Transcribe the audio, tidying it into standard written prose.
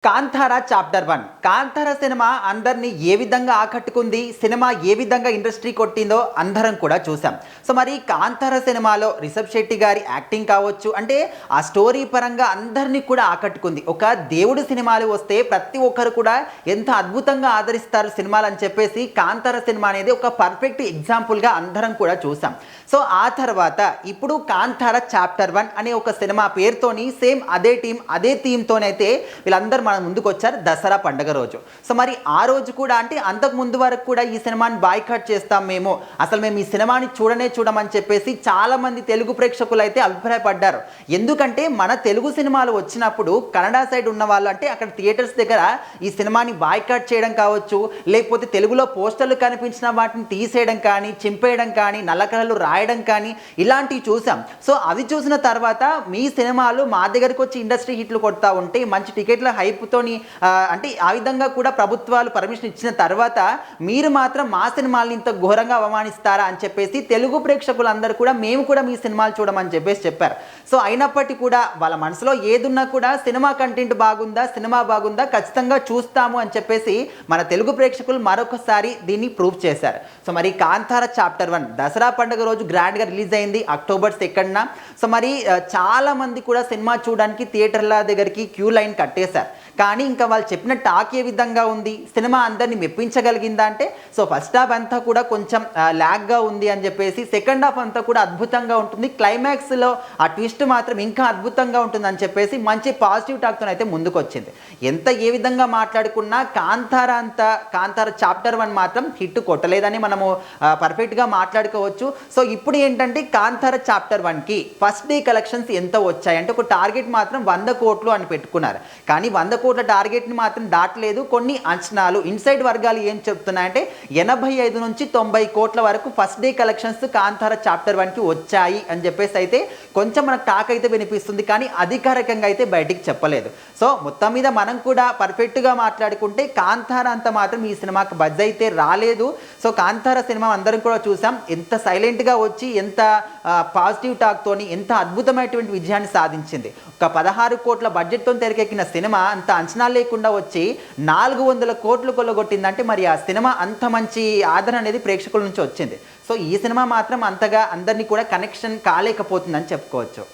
Kantara chapter 1 Kantara cinema అందరినీ ఏ విధంగా ఆకట్టుకుంది, సినిమా ఏ విధంగా ఇండస్ట్రీ కొట్టిందో అందరం కూడా చూసాం. సో మరి కాంతారా సినిమాలో రిషబ్ శెట్టి గారి యాక్టింగ్ కావచ్చు, అంటే ఆ స్టోరీ పరంగా అందరినీ కూడా ఆకట్టుకుంది. ఒక దేవుడి సినిమాలు వస్తే ప్రతి ఒక్కరు కూడా ఎంత అద్భుతంగా ఆదరిస్తారు సినిమాలు అని చెప్పేసి కాంతారా సినిమా అనేది ఒక పర్ఫెక్ట్ ఎగ్జాంపుల్గా అందరం కూడా చూసాం. సో ఆ తర్వాత ఇప్పుడు కాంతారా చాప్టర్ 1 అనే ఒక సినిమా పేరుతోని సేమ్ అదే థీమ్తోనైతే వీళ్ళందరూ మన ముందుకు వచ్చారు దసరా పండుగ రోజు. సో మరి ఆ రోజు కూడా అంటే అంతకు ముందు వరకు కూడా ఈ సినిమాని బాయ్కాట్ చేస్తాం, మేము ఈ సినిమాని చూడమని చెప్పేసి చాలామంది తెలుగు ప్రేక్షకులు అయితే అభిప్రాయపడ్డారు. ఎందుకంటే మన తెలుగు సినిమాలు వచ్చినప్పుడు కన్నడ సైడ్ ఉన్న వాళ్ళు అంటే అక్కడ థియేటర్స్ దగ్గర ఈ సినిమాని బాయ్కాట్ చేయడం కావచ్చు, లేకపోతే తెలుగులో పోస్టర్లు కనిపించిన వాటిని తీసేయడం కానీ, చింపేయడం కానీ, నల్లకలలు రాయడం కానీ ఇలాంటివి చూసాం. సో అవి చూసిన తర్వాత మీ సినిమాలు మా దగ్గరకు వచ్చి ఇండస్ట్రీ హిట్లు కొడతా ఉంటే మంచి టికెట్ల హైప్తోని అంటే ఆ విధంగా కూడా ప్రభుత్వాలు పర్మిషన్ ఇచ్చిన తర్వాత మీరు మాత్రం మా సినిమాల్ని ఇంత ఘోరంగా అవమానిస్తారా అని చెప్పేసి తెలుగు ప్రేక్షకులందరూ కూడా మేము కూడా మీ సినిమాలు చూడమని చెప్పేసి చెప్పారు. సో అయినప్పటికీ కూడా వాళ్ళ మనసులో ఏదున్నా కూడా సినిమా కంటెంట్ బాగుందా ఖచ్చితంగా చూస్తాము అని చెప్పేసి మన తెలుగు ప్రేక్షకులు మరొకసారి దీన్ని ప్రూవ్ చేశారు. సో మరి కాంతారా చాప్టర్ 1 దసరా పండుగ రోజు గ్రాండ్గా రిలీజ్ అయింది అక్టోబర్ 2న. సో మరి చాలా మంది కూడా సినిమా చూడడానికి థియేటర్ల దగ్గరికి క్యూ లైన్ కట్టేశారు. కానీ ఇంకా వాళ్ళు చెప్పిన టాక్ ఏ విధంగా ఉంది, సినిమా అందరినీ మెప్పించగలిగిందా అంటే సో ఫస్ట్ హాఫ్ అంతా కూడా కొంచెం ల్యాగ్గా ఉంది అని చెప్పేసి, సెకండ్ హాఫ్ అంతా కూడా అద్భుతంగా ఉంటుంది, క్లైమాక్స్లో ఆ ట్విస్ట్ మాత్రం ఇంకా అద్భుతంగా ఉంటుంది అని చెప్పేసి మంచి పాజిటివ్ టాక్తో అయితే ముందుకు వచ్చింది. ఎంత ఏ విధంగా మాట్లాడుకున్నా కాంతారా చాప్టర్ 1 మాత్రం హిట్ కొట్టలేదని మనము పర్ఫెక్ట్గా మాట్లాడుకోవచ్చు. సో ఇప్పుడు ఏంటంటే కాంతారా చాప్టర్ 1కి ఫస్ట్ డే కలెక్షన్స్ ఎంత వచ్చాయి అంటే ఒక టార్గెట్ మాత్రం 100 కోట్లు అని పెట్టుకున్నారు. కానీ 100 కోట్ల టార్గెట్ని మాత్రం దాటలేదు. కొన్ని అంచనాలు ఇన్సైడ్ వర్గాలు ఏం చెప్తున్నాయంటే 85 నుంచి 90 కోట్ల వరకు first day collections Kantara chapter 1కి వచ్చాయి అని చెప్పేసి అయితే కొంచెం మనకు టాక్ అయితే వినిపిస్తుంది, కానీ అధికారికంగా అయితే బయటికి చెప్పలేదు. సో మొత్తం మీద మనం కూడా పర్ఫెక్ట్గా మాట్లాడుకుంటే కాంతారా అంత మాత్రం ఈ సినిమాకి బజ్ అయితే రాలేదు. సో కాంతారా సినిమా అందరం కూడా చూసాం, ఎంత సైలెంట్గా వచ్చి ఎంత పాజిటివ్ టాక్తోని ఎంత అద్భుతమైనటువంటి విజయాన్ని సాధించింది. ఒక 16 కోట్ల బడ్జెట్తో తెరకెక్కిన సినిమా అంత అంచనా లేకుండా వచ్చి 400 కోట్లు కొల్లగొట్టిందంటే మరి ఆ సినిమా అంత మంచి ఆదరణ అనేది ప్రేక్షకుల నుంచి వచ్చింది. సో ఈ సినిమా మాత్రం అంతగా అందరినీ కూడా కనెక్షన్ కాలేకపోతుందని చెప్పుకోవచ్చు.